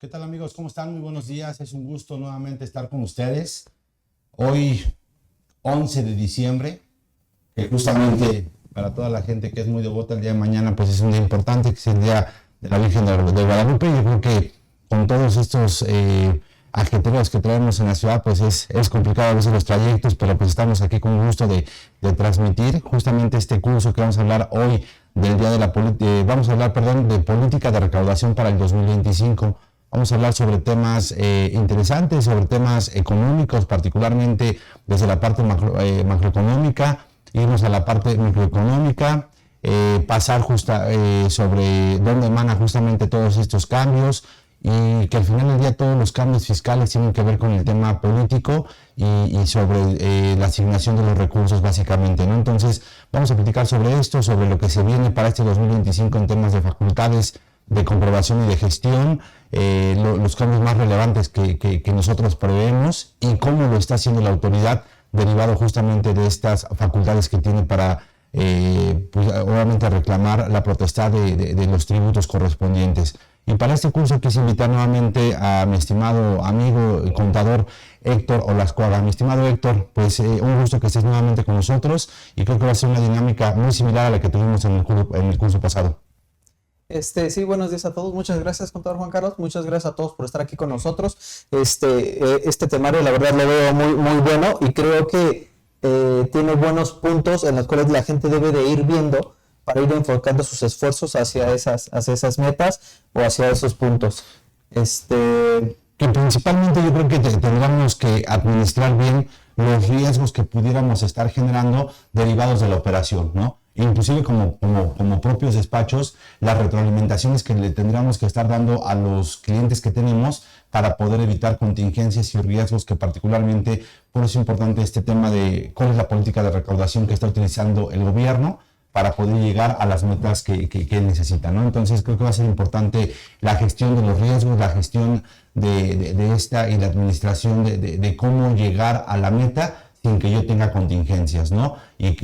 tal amigos? ¿Cómo están? Muy buenos días. Es un gusto nuevamente estar con ustedes. Hoy, 11 de diciembre, que justamente para toda la gente que es muy devota, el día de mañana pues es un día importante, que es el día de la Virgen de Guadalupe. Yo creo que con todos estos ajetreos que traemos en la ciudad, pues es complicado a veces los trayectos, pero pues estamos aquí con gusto de transmitir justamente este curso que vamos a hablar hoy del día de la de política de recaudación para el 2025. Vamos a hablar sobre temas interesantes, sobre temas económicos, particularmente desde la parte macroeconómica, irnos a la parte microeconómica, pasar sobre dónde emanan justamente todos estos cambios, y que al final del día todos los cambios fiscales tienen que ver con el tema político y sobre la asignación de los recursos básicamente, ¿no? Entonces vamos a platicar sobre esto, sobre lo que se viene para este 2025 en temas de facultades de comprobación y de gestión, los cambios más relevantes que nosotros preveemos y cómo lo está haciendo la autoridad derivado justamente de estas facultades que tiene para pues, obviamente reclamar la potestad de los tributos correspondientes. Y para este curso quise invitar nuevamente a mi estimado amigo y contador Héctor Olascuaga. Mi estimado Héctor, pues un gusto que estés nuevamente con nosotros y creo que va a ser una dinámica muy similar a la que tuvimos en el curso pasado. Sí, buenos días a todos. Muchas gracias, contador Juan Carlos. Muchas gracias a todos por estar aquí con nosotros. Este temario, la verdad, lo veo muy, muy bueno y creo que tiene buenos puntos en los cuales la gente debe de ir viendo para ir enfocando sus esfuerzos hacia esas metas o hacia esos puntos. Que principalmente yo creo que tendríamos que administrar bien los riesgos que pudiéramos estar generando derivados de la operación, ¿no? Inclusive como propios despachos, las retroalimentaciones que le tendríamos que estar dando a los clientes que tenemos para poder evitar contingencias y riesgos, que particularmente por eso es importante este tema de cuál es la política de recaudación que está utilizando el gobierno para poder llegar a las metas que necesita, ¿no? Entonces creo que va a ser importante la gestión de los riesgos, la gestión de esta y la administración de cómo llegar a la meta sin que yo tenga contingencias, ¿no? Y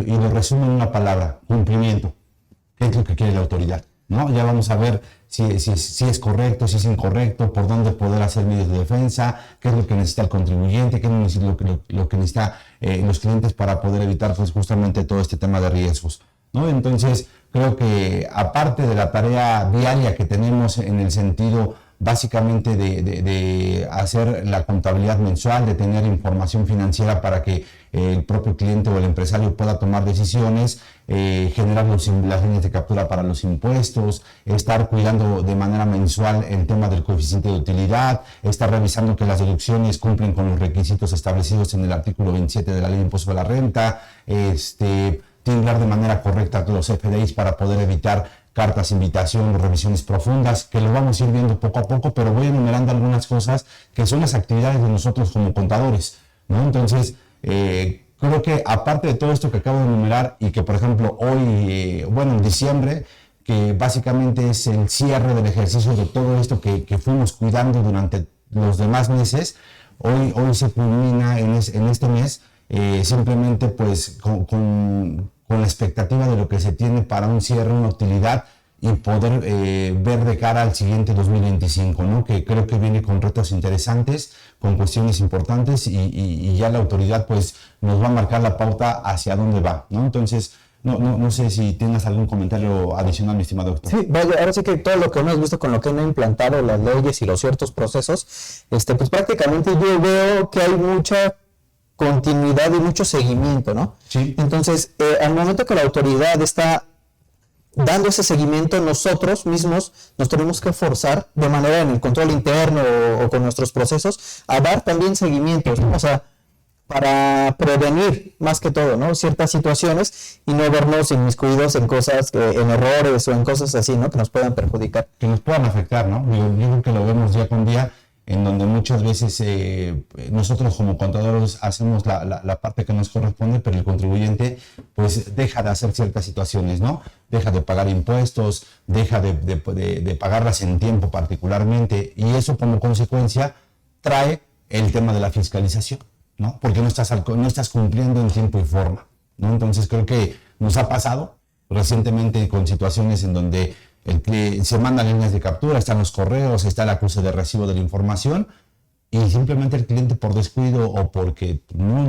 lo resumo en una palabra: cumplimiento. ¿Qué es lo que quiere la autoridad? ¿No? Ya vamos a ver si es correcto, si es incorrecto, por dónde poder hacer medios de defensa, qué es lo que necesita el contribuyente, qué es lo que necesita los clientes para poder evitar pues justamente todo este tema de riesgos, ¿no? Entonces creo que aparte de la tarea diaria que tenemos en el sentido básicamente de hacer la contabilidad mensual, de tener información financiera para que el propio cliente o el empresario pueda tomar decisiones, generar las líneas de captura para los impuestos, estar cuidando de manera mensual el tema del coeficiente de utilidad, estar revisando que las deducciones cumplen con los requisitos establecidos en el artículo 27 de la Ley de Impuesto a la Renta, tildar de manera correcta los FDIs para poder evitar cartas, invitación, revisiones profundas, que lo vamos a ir viendo poco a poco, pero voy enumerando algunas cosas que son las actividades de nosotros como contadores, ¿no? Entonces, creo que aparte de todo esto que acabo de enumerar y que, por ejemplo, hoy, en diciembre, que básicamente es el cierre del ejercicio de todo esto que fuimos cuidando durante los demás meses, hoy se culmina en este mes, simplemente pues con la expectativa de lo que se tiene para un cierre, una utilidad y poder ver de cara al siguiente 2025, ¿no? Que creo que viene con retos interesantes, con cuestiones importantes y ya la autoridad pues nos va a marcar la pauta hacia dónde va, ¿no? Entonces, no sé si tienes algún comentario adicional, mi estimado doctor. Sí, vaya, ahora sí que todo lo que hemos visto con lo que han implantado las leyes y los ciertos procesos, pues prácticamente yo veo que hay mucha continuidad y mucho seguimiento, ¿no? Sí. Entonces, al momento que la autoridad está dando ese seguimiento, nosotros mismos nos tenemos que forzar de manera en el control interno o con nuestros procesos a dar también seguimientos, ¿no? O sea, para prevenir más que todo, ¿no? Ciertas situaciones y no vernos inmiscuidos en cosas, en errores o en cosas así, ¿no? Que nos puedan perjudicar. Que nos puedan afectar, ¿no? Yo creo que lo vemos día con día, en donde muchas veces nosotros como contadores hacemos la parte que nos corresponde, pero el contribuyente pues deja de hacer ciertas situaciones, ¿no? Deja de pagar impuestos, deja de pagarlas en tiempo particularmente, y eso como consecuencia trae el tema de la fiscalización, ¿no? Porque no estás cumpliendo en tiempo y forma, ¿no? Entonces creo que nos ha pasado recientemente con situaciones en donde se mandan líneas de captura, están los correos, está el acuse de recibo de la información, y simplemente el cliente por descuido o porque no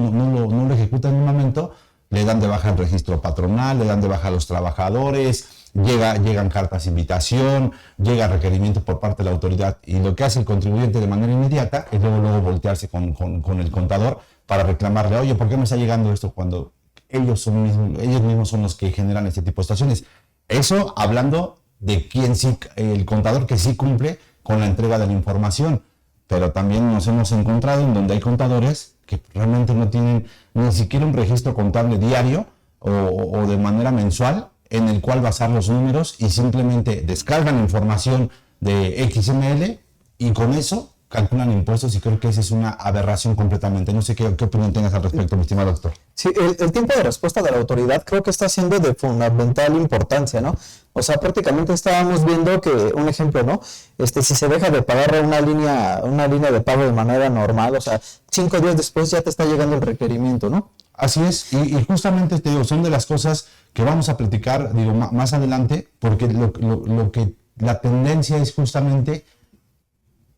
lo ejecuta en un momento, le dan de baja el registro patronal, le dan de baja a los trabajadores, llegan cartas de invitación, llega requerimiento por parte de la autoridad, y lo que hace el contribuyente de manera inmediata es luego voltearse con el contador para reclamarle, oye, ¿por qué me está llegando esto? Cuando ellos mismos son los que generan este tipo de situaciones. Eso hablando de quién sí, el contador que sí cumple con la entrega de la información, pero también nos hemos encontrado en donde hay contadores que realmente no tienen ni siquiera un registro contable diario o de manera mensual en el cual basar los números, y simplemente descargan información de XML y con eso calculan impuestos, y creo que esa es una aberración completamente. No sé qué opinión tengas al respecto, mi estimado doctor. Sí, el tiempo de respuesta de la autoridad creo que está siendo de fundamental importancia, ¿no? O sea, prácticamente estábamos viendo que, un ejemplo, ¿no? Si se deja de pagar una línea de pago de manera normal, o sea, 5 días después ya te está llegando el requerimiento, ¿no? Así es, y justamente te digo, son de las cosas que vamos a platicar, digo, más adelante, porque lo que la tendencia es justamente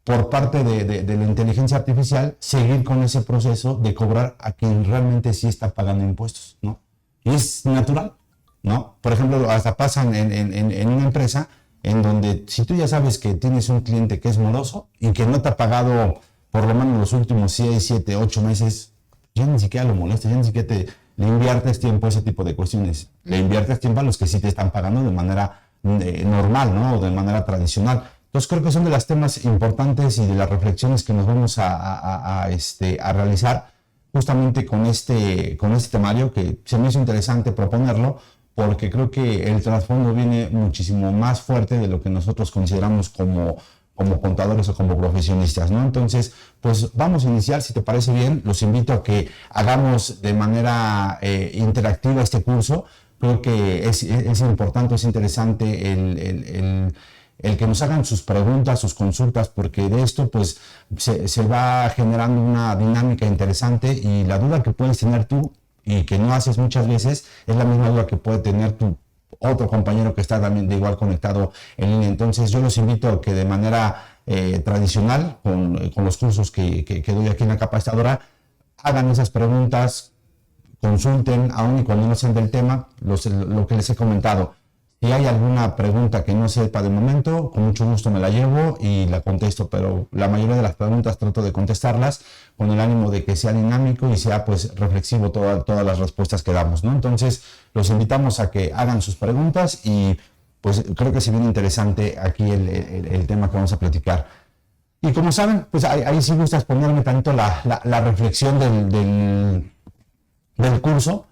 por parte de la inteligencia artificial seguir con ese proceso de cobrar a quien realmente sí está pagando impuestos, ¿no? Y es natural, ¿no? Por ejemplo, hasta pasan en una empresa en donde si tú ya sabes que tienes un cliente que es moroso y que no te ha pagado por lo menos los últimos 6, 7, 8 meses, ya ni siquiera lo molestas, ya ni siquiera le inviertes tiempo a ese tipo de cuestiones. Le inviertes tiempo a los que sí te están pagando de manera normal, ¿no? O de manera tradicional. Entonces creo que son de los temas importantes y de las reflexiones que nos vamos a realizar justamente con este temario, que se me hizo interesante proponerlo, porque creo que el trasfondo viene muchísimo más fuerte de lo que nosotros consideramos como contadores o como profesionistas, ¿no? Entonces, pues vamos a iniciar, si te parece bien. Los invito a que hagamos de manera interactiva este curso. Creo que es importante, es interesante el que nos hagan sus preguntas, sus consultas, porque de esto pues se va generando una dinámica interesante, y la duda que puedes tener tú y que no haces muchas veces es la misma duda que puede tener tu otro compañero que está también de igual conectado en línea. Entonces yo los invito a que de manera tradicional, con los cursos que doy aquí en la capacitadora, hagan esas preguntas, consulten, aun y cuando no sean del tema, lo que les he comentado. Si hay alguna pregunta que no sepa de momento, con mucho gusto me la llevo y la contesto, pero la mayoría de las preguntas trato de contestarlas con el ánimo de que sea dinámico y sea pues reflexivo todas las respuestas que damos, ¿no? Entonces los invitamos a que hagan sus preguntas, y pues creo que es bien interesante aquí el tema que vamos a platicar. Y como saben, pues ahí sí gusta exponerme tanto la reflexión del curso.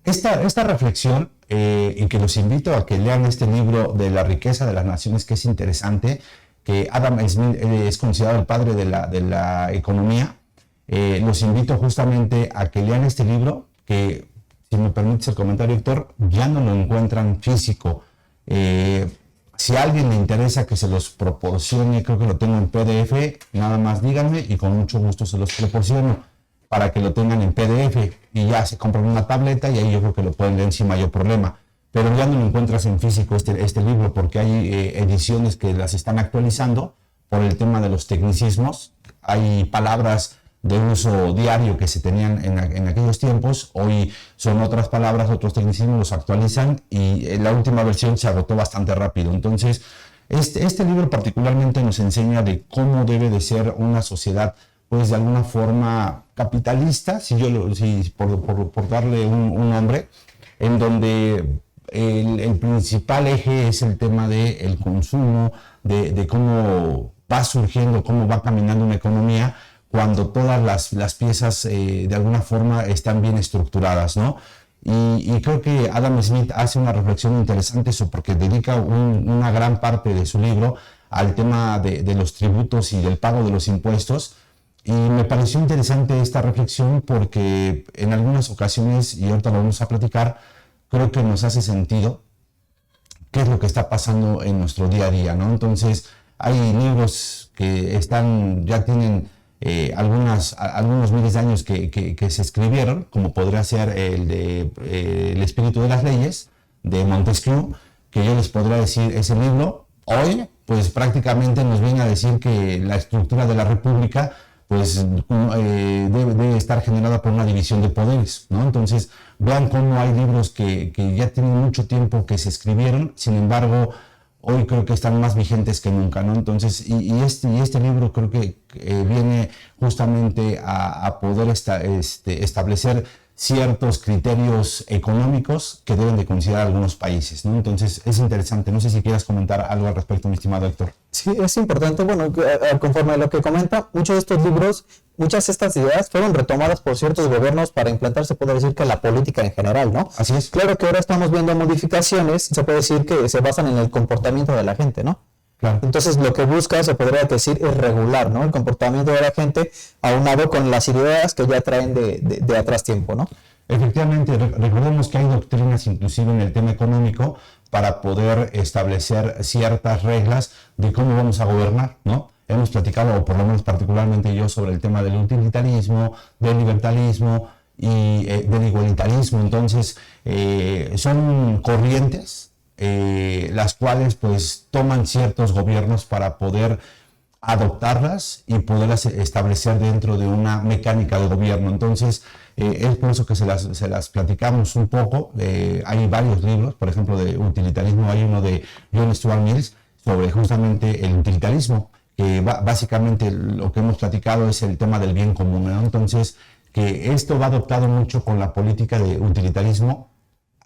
Esta reflexión, y que los invito a que lean este libro de La riqueza de las naciones, que es interesante, que Adam Smith es considerado el padre de la economía. Los invito justamente a que lean este libro, que, si me permites el comentario, Héctor, ya no lo encuentran físico. Si a alguien le interesa que se los proporcione, creo que lo tengo en PDF, nada más díganme y con mucho gusto se los proporciono, para que lo tengan en PDF, y ya se compran una tableta y ahí yo creo que lo pueden leer sin mayor problema. Pero ya no lo encuentras en físico este libro, porque hay ediciones que las están actualizando por el tema de los tecnicismos. Hay palabras de uso diario que se tenían en aquellos tiempos, hoy son otras palabras, otros tecnicismos, los actualizan, y la última versión se agotó bastante rápido. Entonces, este libro particularmente nos enseña de cómo debe de ser una sociedad, pues de alguna forma capitalista, por darle un nombre, en donde el principal eje es el tema del consumo, de cómo va surgiendo, cómo va caminando una economía cuando todas las piezas de alguna forma están bien estructuradas, ¿no? Y creo que Adam Smith hace una reflexión interesante eso, porque dedica una gran parte de su libro al tema de los tributos y del pago de los impuestos. Y me pareció interesante esta reflexión porque en algunas ocasiones, y ahorita lo vamos a platicar, creo que nos hace sentido qué es lo que está pasando en nuestro día a día, ¿no? Entonces, hay libros que ya tienen algunos miles de años que se escribieron, como podría ser el de El espíritu de las leyes, de Montesquieu, que yo les podría decir, ese libro hoy pues prácticamente nos viene a decir que la estructura de la República pues debe estar generada por una división de poderes, ¿no? Entonces vean cómo hay libros que ya tienen mucho tiempo que se escribieron, sin embargo hoy creo que están más vigentes que nunca, ¿no? Entonces, este libro creo que viene justamente a poder establecer ciertos criterios económicos que deben de considerar algunos países, ¿no? Entonces, es interesante. No sé si quieras comentar algo al respecto, mi estimado Héctor. Sí, es importante, bueno, conforme a lo que comenta, muchos de estos libros, muchas de estas ideas fueron retomadas por ciertos gobiernos para implantarse, puede decir que la política en general, ¿no? Así es. Claro que ahora estamos viendo modificaciones, se puede decir que se basan en el comportamiento de la gente, ¿no? Claro. Entonces lo que busca, se podría decir, es regular, ¿no? El comportamiento de la gente aunado con las ideas que ya traen de atrás tiempo, ¿no? Efectivamente, recordemos que hay doctrinas inclusive en el tema económico para poder establecer ciertas reglas de cómo vamos a gobernar, ¿no? Hemos platicado, o por lo menos particularmente yo, sobre el tema del utilitarismo, del libertarismo y del igualitarismo. Entonces, son corrientes las cuales pues toman ciertos gobiernos para poder adoptarlas y poderlas establecer dentro de una mecánica de gobierno. Entonces, es por eso que se las platicamos un poco. Hay varios libros, por ejemplo, de utilitarismo. Hay uno de John Stuart Mill sobre justamente el utilitarismo, que básicamente lo que hemos platicado es el tema del bien común, ¿no? Entonces, que esto va adoptado mucho con la política de utilitarismo,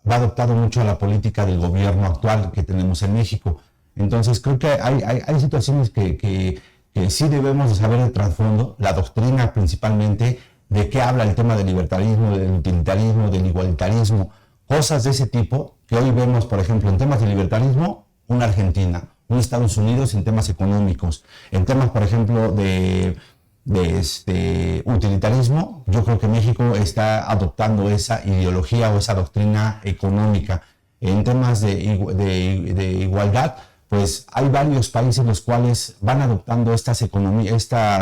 va adoptado mucho a la política del gobierno actual que tenemos en México. Entonces creo que hay situaciones que sí debemos de saber de trasfondo, la doctrina principalmente, de qué habla el tema del libertarismo, del utilitarismo, del igualitarismo, cosas de ese tipo que hoy vemos, por ejemplo, en temas de libertarismo, una Argentina, un Estados Unidos en temas económicos, en temas, por ejemplo, de utilitarismo, yo creo que México está adoptando esa ideología o esa doctrina económica. En temas de igualdad, pues hay varios países los cuales van adoptando estas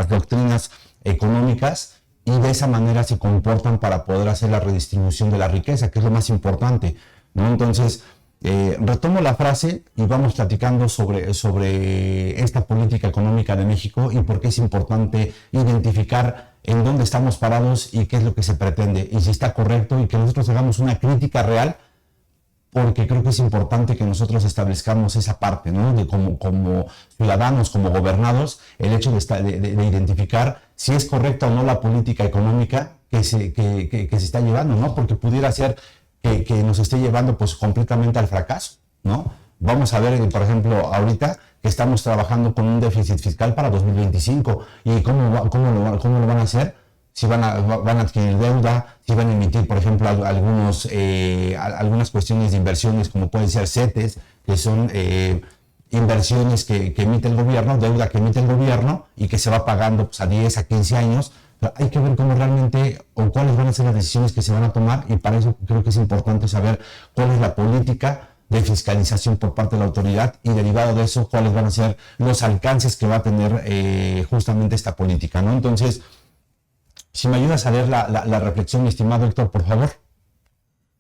doctrinas económicas y de esa manera se comportan para poder hacer la redistribución de la riqueza, que es lo más importante, ¿no? Entonces, retomo la frase y vamos platicando sobre esta política económica de México y por qué es importante identificar en dónde estamos parados y qué es lo que se pretende y si está correcto, y que nosotros hagamos una crítica real, porque creo que es importante que nosotros establezcamos esa parte, ¿no? De como ciudadanos, como gobernados, el hecho de identificar si es correcta o no la política económica que se está llevando, ¿no? Porque pudiera ser que nos esté llevando pues completamente al fracaso, ¿no? Vamos a ver, por ejemplo, ahorita que estamos trabajando con un déficit fiscal para 2025 y cómo lo van a hacer, si van a adquirir deuda, si van a emitir, por ejemplo, algunas cuestiones de inversiones como pueden ser CETES, que son inversiones que emite el gobierno, deuda que emite el gobierno y que se va pagando pues, a 10, a 15 años. Hay que ver cómo realmente o cuáles van a ser las decisiones que se van a tomar, y para eso creo que es importante saber cuál es la política de fiscalización por parte de la autoridad y derivado de eso cuáles van a ser los alcances que va a tener justamente esta política, ¿no? Entonces, si me ayudas a leer la reflexión, mi estimado Héctor, por favor.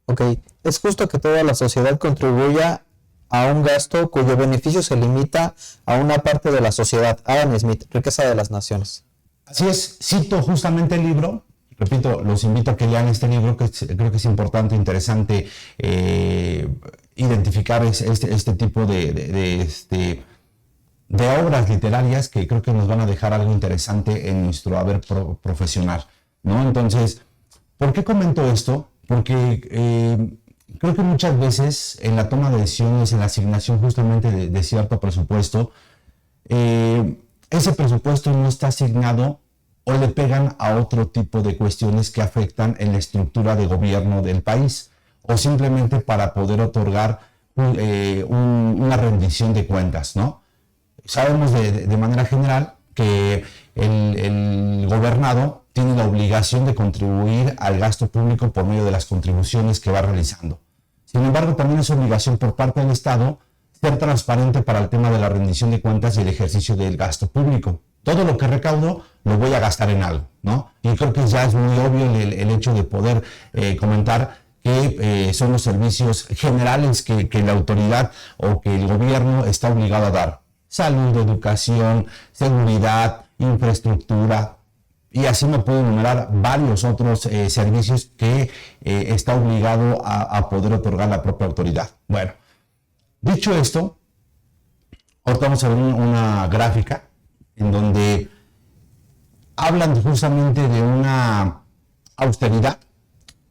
Ok, es justo que toda la sociedad contribuya a un gasto cuyo beneficio se limita a una parte de la sociedad. Adam Smith, Riqueza de las Naciones. Así es, cito justamente el libro, repito, los invito a que lean este libro, que creo que es importante, interesante identificar este tipo de obras literarias que creo que nos van a dejar algo interesante en nuestro haber profesional, ¿no? Entonces, ¿por qué comento esto? Porque creo que muchas veces en la toma de decisiones, en la asignación justamente de cierto presupuesto, ese presupuesto no está asignado o le pegan a otro tipo de cuestiones que afectan en la estructura de gobierno del país, o simplemente para poder otorgar una rendición de cuentas, ¿no? Sabemos de manera general que el gobernado tiene la obligación de contribuir al gasto público por medio de las contribuciones que va realizando. Sin embargo, también es obligación por parte del Estado ser transparente para el tema de la rendición de cuentas y el ejercicio del gasto público. Todo lo que recaudo lo voy a gastar en algo, ¿no? Y creo que ya es muy obvio el hecho de poder comentar que son los servicios generales que la autoridad o que el gobierno está obligado a dar. Salud, educación, seguridad, infraestructura, y así me puedo enumerar varios otros servicios que está obligado a poder otorgar la propia autoridad. Bueno, dicho esto, ahorita vamos a ver una gráfica en donde hablan justamente de una austeridad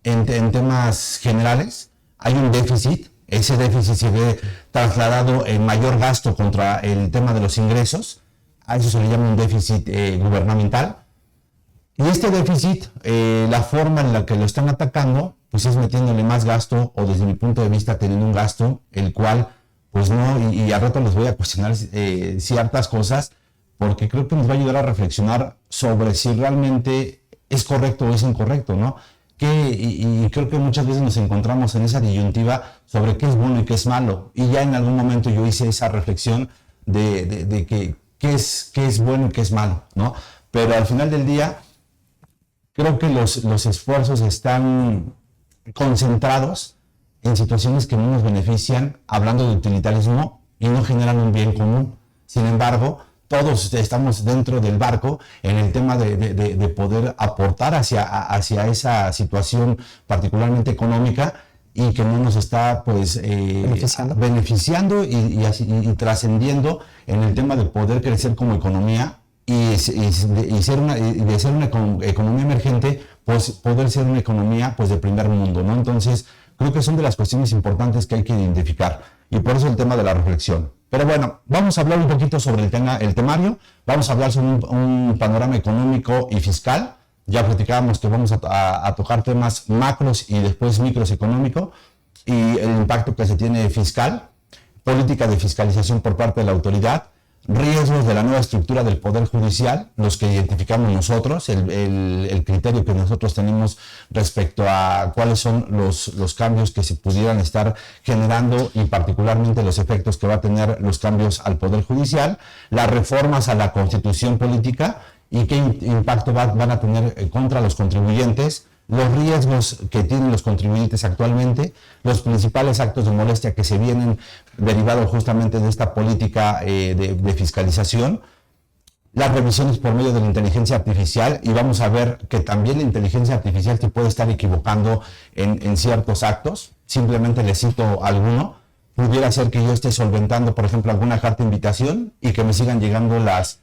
en temas generales. Hay un déficit, ese déficit se ve trasladado en mayor gasto contra el tema de los ingresos, a eso se le llama un déficit gubernamental. Y este déficit, la forma en la que lo están atacando, pues es metiéndole más gasto, o desde mi punto de vista teniendo un gasto, el cual, pues no, y al rato les voy a cuestionar ciertas cosas, porque creo que nos va a ayudar a reflexionar sobre si realmente es correcto o es incorrecto, ¿no? Y creo que muchas veces nos encontramos en esa disyuntiva sobre qué es bueno y qué es malo. Y ya en algún momento yo hice esa reflexión de qué es bueno y qué es malo, ¿no? Pero al final del día, creo que los esfuerzos están concentrados en situaciones que no nos benefician, hablando de utilitarismo, y no generan un bien común. Sin embargo, todos estamos dentro del barco en el tema de poder aportar hacia esa situación particularmente económica y que no nos está pues beneficiando y trascendiendo en el tema de poder crecer como economía y de ser una economía emergente, pues poder ser una economía pues de primer mundo, ¿no? Entonces creo que son de las cuestiones importantes que hay que identificar, y por eso el tema de la reflexión. Pero bueno, vamos a hablar un poquito sobre el temario, vamos a hablar sobre un panorama económico y fiscal. Ya platicábamos que vamos a tocar temas macros y después micros económico, y el impacto que se tiene fiscal, política de fiscalización por parte de la autoridad, riesgos de la nueva estructura del Poder Judicial, los que identificamos nosotros, el criterio que nosotros tenemos respecto a cuáles son los cambios que se pudieran estar generando, y particularmente los efectos que va a tener los cambios al Poder Judicial, las reformas a la Constitución política y qué impacto van a tener contra los contribuyentes, los riesgos que tienen los contribuyentes actualmente, los principales actos de molestia que se vienen derivados justamente de esta política de fiscalización, las revisiones por medio de la inteligencia artificial, y vamos a ver que también la inteligencia artificial te puede estar equivocando en ciertos actos. Simplemente les cito alguno. Pudiera ser que yo esté solventando, por ejemplo, alguna carta de invitación y que me sigan llegando las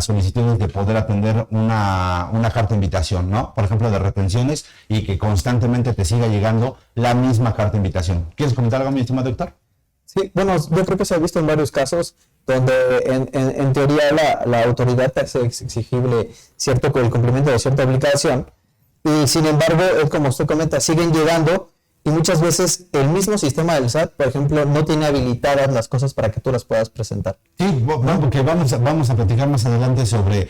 solicitudes de poder atender una carta de invitación, ¿no? Por ejemplo, de retenciones, y que constantemente te siga llegando la misma carta de invitación. ¿Quieres comentar algo, mi estimado doctor? Sí, bueno, yo creo que se ha visto en varios casos donde en teoría la autoridad te hace exigible el cumplimiento de cierta obligación, y sin embargo, como usted comenta, siguen llegando. Y muchas veces el mismo sistema del SAT, por ejemplo, no tiene habilitadas las cosas para que tú las puedas presentar. Sí, bueno, porque vamos a platicar más adelante sobre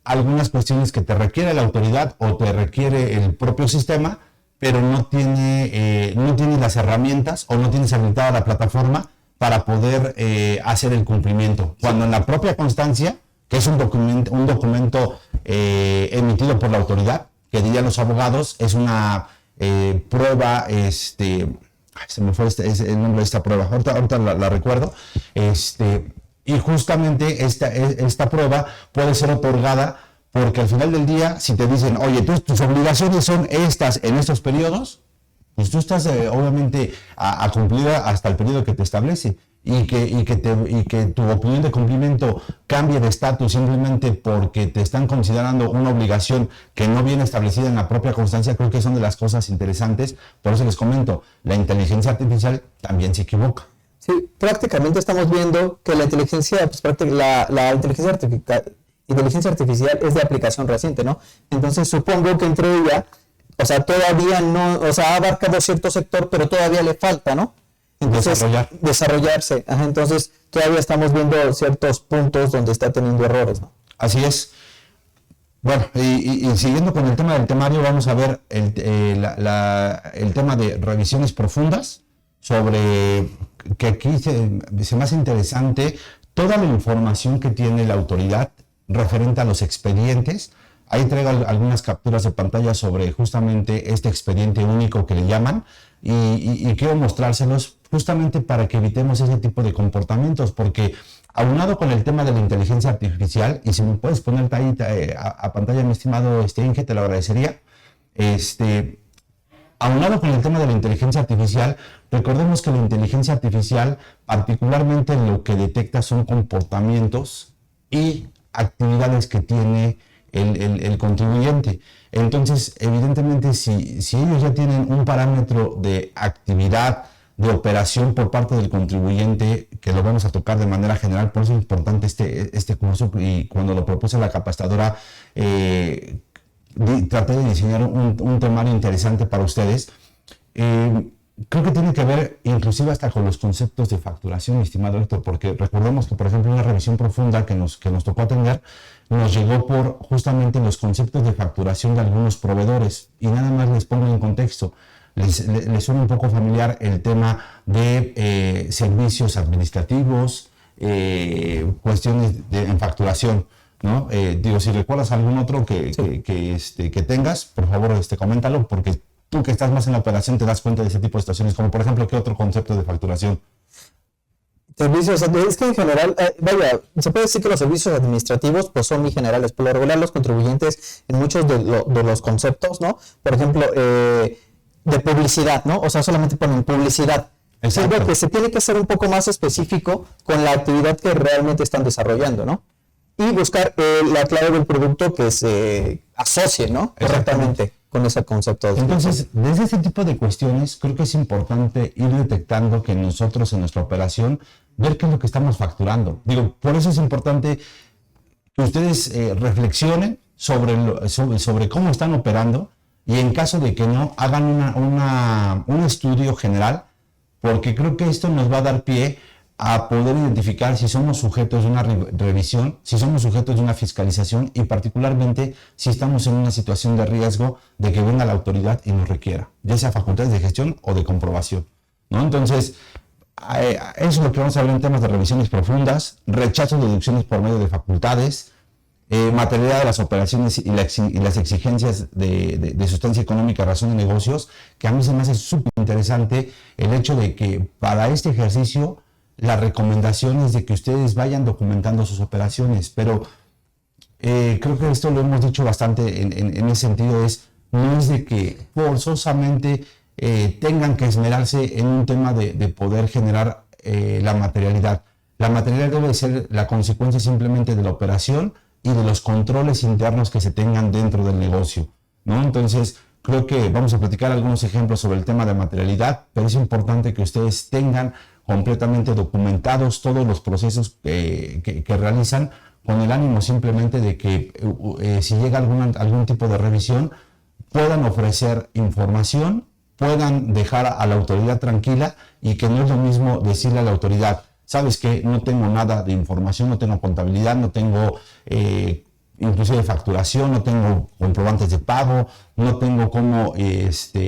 algunas cuestiones que te requiere la autoridad o te requiere el propio sistema, pero no tiene las herramientas o no tienes habilitada la plataforma para poder hacer el cumplimiento. Cuando en la propia constancia, que es un documento emitido por la autoridad, que dirían los abogados, es una prueba, se me fue el nombre de esta prueba, ahorita la recuerdo, y justamente esta prueba puede ser otorgada porque al final del día, si te dicen, oye, tus obligaciones son estas en estos periodos, pues tú estás obviamente a cumplir hasta el periodo que te establece, y que tu opinión de cumplimiento cambie de estatus simplemente porque te están considerando una obligación que no viene establecida en la propia constancia. Creo que son de las cosas interesantes. Por eso les comento, la inteligencia artificial también se equivoca. Sí, prácticamente estamos viendo que la inteligencia, la inteligencia artificial es de aplicación reciente, ¿no? Entonces supongo que entre ella, todavía no, ha abarcado cierto sector, pero todavía le falta, ¿no? Entonces, desarrollarse. Entonces, todavía estamos viendo ciertos puntos donde está teniendo errores, ¿no? Así es. Bueno, y siguiendo con el tema del temario, vamos a ver el tema de revisiones profundas, sobre que aquí se me hace interesante toda la información que tiene la autoridad referente a los expedientes, Ahí traigo algunas capturas de pantalla sobre justamente este expediente único que le llaman y quiero mostrárselos justamente para que evitemos ese tipo de comportamientos, porque aunado con el tema de la inteligencia artificial, y si me puedes ponerte ahí a pantalla, mi estimado Inge, te lo agradecería. Aunado con el tema de la inteligencia artificial, recordemos que la inteligencia artificial particularmente lo que detecta son comportamientos y actividades que tiene el contribuyente. Entonces, evidentemente, si ellos ya tienen un parámetro de actividad, de operación por parte del contribuyente, que lo vamos a tocar de manera general, por eso es importante este curso, y cuando lo propuse la capacitadora, traté de diseñar un temario interesante para ustedes. Creo que tiene que ver inclusive hasta con los conceptos de facturación, mi estimado Héctor, porque recordemos que, por ejemplo, una revisión profunda que nos tocó atender, nos llegó por justamente los conceptos de facturación de algunos proveedores. Y nada más les pongo en contexto. Les suena un poco familiar el tema de servicios administrativos, cuestiones en facturación, ¿no? Digo, si recuerdas algún otro que tengas, por favor, coméntalo, porque tú que estás más en la operación te das cuenta de ese tipo de situaciones, como por ejemplo, ¿qué otro concepto de facturación? Servicios, es que en general, se puede decir que los servicios administrativos pues son muy generales. Por lo regular, los contribuyentes en muchos de los conceptos, ¿no? Por ejemplo, de publicidad, ¿no? O sea, solamente ponen publicidad. Exacto. Que se tiene que ser un poco más específico con la actividad que realmente están desarrollando, ¿no? Y buscar la clave del producto que se asocie, ¿no? Correctamente con ese concepto. Entonces, desde ese tipo de cuestiones, creo que es importante ir detectando que nosotros en nuestra operación, ver qué es lo que estamos facturando. Digo, por eso es importante que ustedes reflexionen sobre cómo están operando, y en caso de que no, hagan un estudio general, porque creo que esto nos va a dar pie a poder identificar si somos sujetos de una revisión, si somos sujetos de una fiscalización, y particularmente si estamos en una situación de riesgo de que venga la autoridad y nos requiera, ya sea facultades de gestión o de comprobación, ¿no? Entonces, eso es lo que vamos a ver en temas de revisiones profundas, rechazo de deducciones por medio de facultades, materialidad de las operaciones y las exigencias de sustancia económica, razón de negocios, que a mí se me hace súper interesante el hecho de que para este ejercicio la recomendación es de que ustedes vayan documentando sus operaciones, pero creo que esto lo hemos dicho bastante en ese sentido, no es de que forzosamente tengan que esmerarse en un tema de poder generar la materialidad. La materialidad debe ser la consecuencia simplemente de la operación y de los controles internos que se tengan dentro del negocio, ¿no? Entonces, creo que vamos a platicar algunos ejemplos sobre el tema de materialidad, pero es importante que ustedes tengan completamente documentados todos los procesos que realizan, con el ánimo simplemente de que si llega algún tipo de revisión, puedan ofrecer información, puedan dejar a la autoridad tranquila, y que no es lo mismo decirle a la autoridad: ¿sabes qué? No tengo nada de información, no tengo contabilidad, no tengo inclusive facturación, no tengo comprobantes de pago, no tengo cómo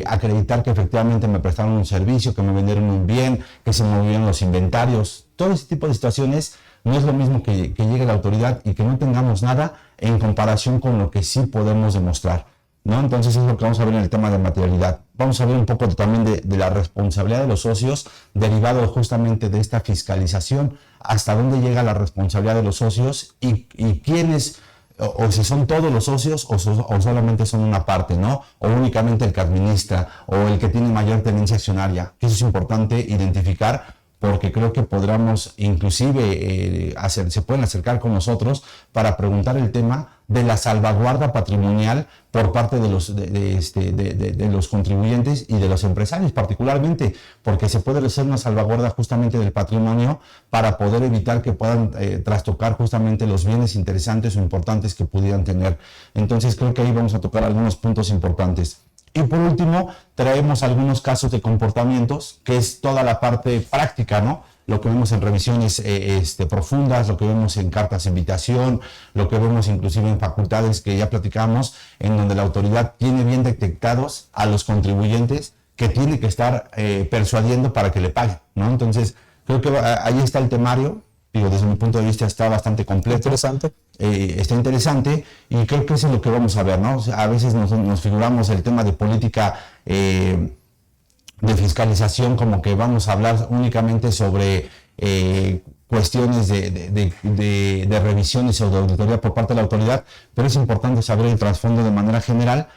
acreditar que efectivamente me prestaron un servicio, que me vendieron un bien, que se movieron los inventarios. Todo ese tipo de situaciones no es lo mismo que llegue la autoridad y que no tengamos nada en comparación con lo que sí podemos demostrar, ¿no? Entonces es lo que vamos a ver en el tema de materialidad. Vamos a ver un poco también de la responsabilidad de los socios, derivado justamente de esta fiscalización, hasta dónde llega la responsabilidad de los socios y quiénes, o si son todos los socios o solamente son una parte, ¿no? O únicamente el que administra o el que tiene mayor tenencia accionaria. Eso es importante identificar, porque creo que podríamos inclusive se pueden acercar con nosotros para preguntar el tema de la salvaguarda patrimonial por parte de los contribuyentes y de los empresarios particularmente, porque se puede hacer una salvaguarda justamente del patrimonio para poder evitar que puedan trastocar justamente los bienes interesantes o importantes que pudieran tener. Entonces creo que ahí vamos a tocar algunos puntos importantes. Y por último, traemos algunos casos de comportamientos, que es toda la parte práctica, ¿no? Lo que vemos en revisiones profundas, lo que vemos en cartas de invitación, lo que vemos inclusive en facultades que ya platicamos, en donde la autoridad tiene bien detectados a los contribuyentes que tiene que estar persuadiendo para que le paguen, ¿no? Entonces, creo que ahí está el temario. digo, desde mi punto de vista está bastante completo. Interesante. Está interesante y creo que eso es lo que vamos a ver, ¿no? O sea, a veces nos figuramos el tema de política de fiscalización como que vamos a hablar únicamente sobre cuestiones de revisiones o de auditoría por parte de la autoridad, pero es importante saber el trasfondo de manera general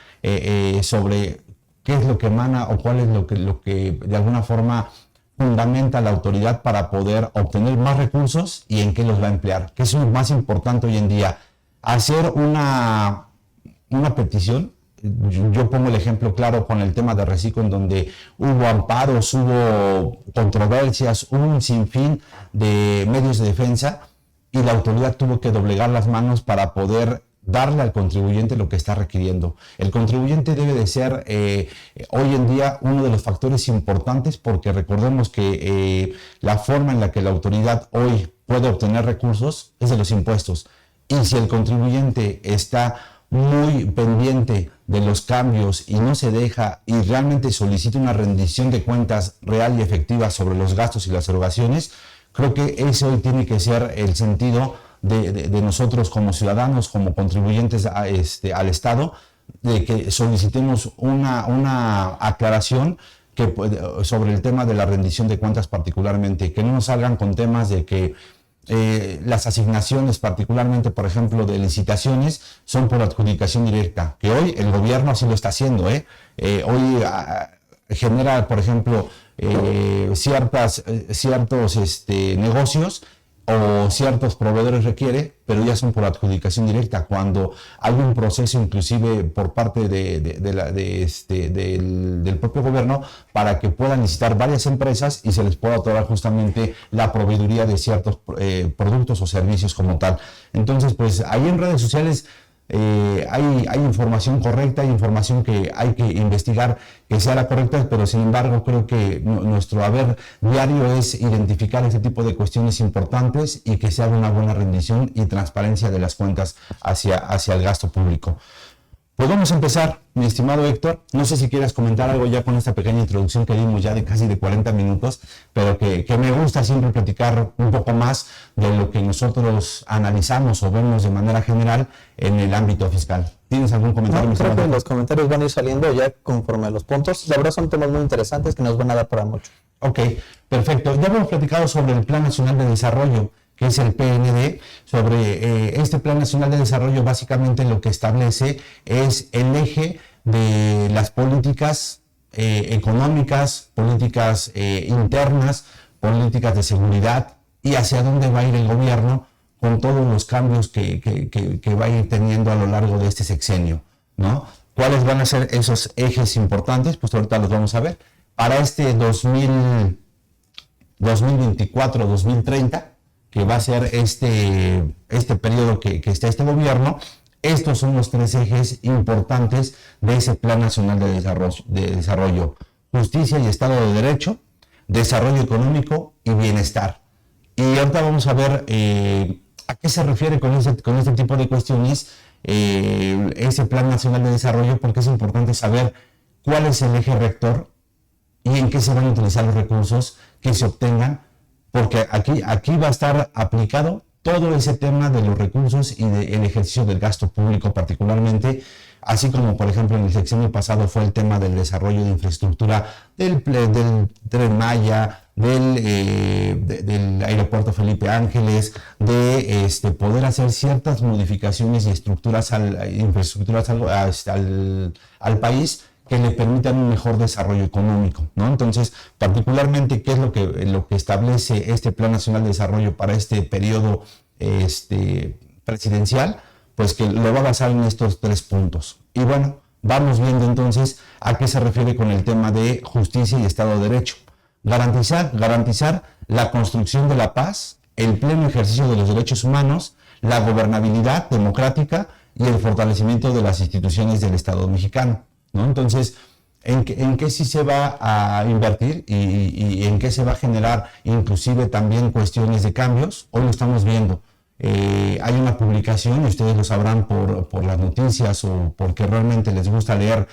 sobre qué es lo que emana o cuál es lo que de alguna forma fundamenta la autoridad para poder obtener más recursos y en qué los va a emplear, que es lo más importante hoy en día. Hacer una petición, yo pongo el ejemplo claro con el tema de Reciclo, en donde hubo amparos, hubo controversias, hubo un sinfín de medios de defensa y la autoridad tuvo que doblegar las manos para poder darle al contribuyente lo que está requiriendo. El contribuyente debe de ser hoy en día uno de los factores importantes, porque recordemos que la forma en la que la autoridad hoy puede obtener recursos es de los impuestos. Y si el contribuyente está muy pendiente de los cambios y no se deja y realmente solicita una rendición de cuentas real y efectiva sobre los gastos y las erogaciones, creo que ese hoy tiene que ser el sentido de nosotros como ciudadanos, como contribuyentes al Estado, de que solicitemos una aclaración sobre el tema de la rendición de cuentas particularmente, que no nos salgan con temas de que las asignaciones, particularmente, por ejemplo, de licitaciones, son por adjudicación directa, que hoy el gobierno así lo está haciendo. Hoy genera, por ejemplo, ciertos negocios o ciertos proveedores requiere, pero ya son por adjudicación directa, cuando hay un proceso inclusive por parte del propio gobierno para que puedan licitar varias empresas y se les pueda otorgar justamente la proveeduría de ciertos productos o servicios como tal. Entonces, pues ahí en redes sociales hay información correcta, hay información que hay que investigar que sea la correcta, pero sin embargo creo que nuestro haber diario es identificar ese tipo de cuestiones importantes y que se haga una buena rendición y transparencia de las cuentas hacia el gasto público. Pues vamos a empezar, mi estimado Héctor. No sé si quieras comentar algo ya con esta pequeña introducción que dimos ya de casi de 40 minutos, pero que me gusta siempre platicar un poco más de lo que nosotros analizamos o vemos de manera general en el ámbito fiscal. ¿Tienes algún comentario? No, creo que los comentarios van a ir saliendo ya conforme a los puntos. La verdad son temas muy interesantes que nos van a dar para mucho. Ok, perfecto. Ya hemos platicado sobre el Plan Nacional de Desarrollo, que es el PND. Sobre este Plan Nacional de Desarrollo, básicamente lo que establece es el eje de las políticas económicas, políticas internas, políticas de seguridad y hacia dónde va a ir el gobierno con todos los cambios que va a ir teniendo a lo largo de este sexenio, ¿no? ¿Cuáles van a ser esos ejes importantes? Pues ahorita los vamos a ver. Para este 2024-2030, que va a ser este periodo que está este gobierno, estos son los tres ejes importantes de ese Plan Nacional de Desarrollo: justicia y Estado de Derecho, desarrollo económico y bienestar. Y ahorita vamos a ver a qué se refiere con este tipo de cuestiones ese Plan Nacional de Desarrollo, porque es importante saber cuál es el eje rector y en qué se van a utilizar los recursos que se obtengan, porque aquí va a estar aplicado todo ese tema de los recursos y del ejercicio del gasto público particularmente, así como por ejemplo en el sexenio pasado fue el tema del desarrollo de infraestructura del Tren Maya, del aeropuerto Felipe Ángeles, de poder hacer ciertas modificaciones y infraestructuras al país que le permitan un mejor desarrollo económico, ¿no? Entonces, particularmente, ¿qué es lo que establece este Plan Nacional de Desarrollo para este periodo presidencial? Pues que lo va a basar en estos tres puntos. Y bueno, vamos viendo entonces a qué se refiere con el tema de justicia y Estado de Derecho. Garantizar la construcción de la paz, el pleno ejercicio de los derechos humanos, la gobernabilidad democrática y el fortalecimiento de las instituciones del Estado mexicano, ¿no? Entonces, ¿en qué sí se va a invertir y en qué se va a generar inclusive también cuestiones de cambios? Hoy lo estamos viendo. Hay una publicación, y ustedes lo sabrán por las noticias o porque realmente les gusta leer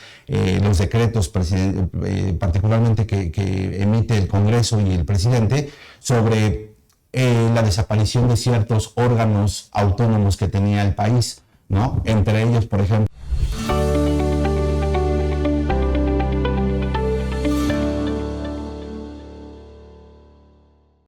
los decretos, particularmente que emite el Congreso y el presidente, sobre la desaparición de ciertos órganos autónomos que tenía el país, ¿no? Entre ellos, por ejemplo,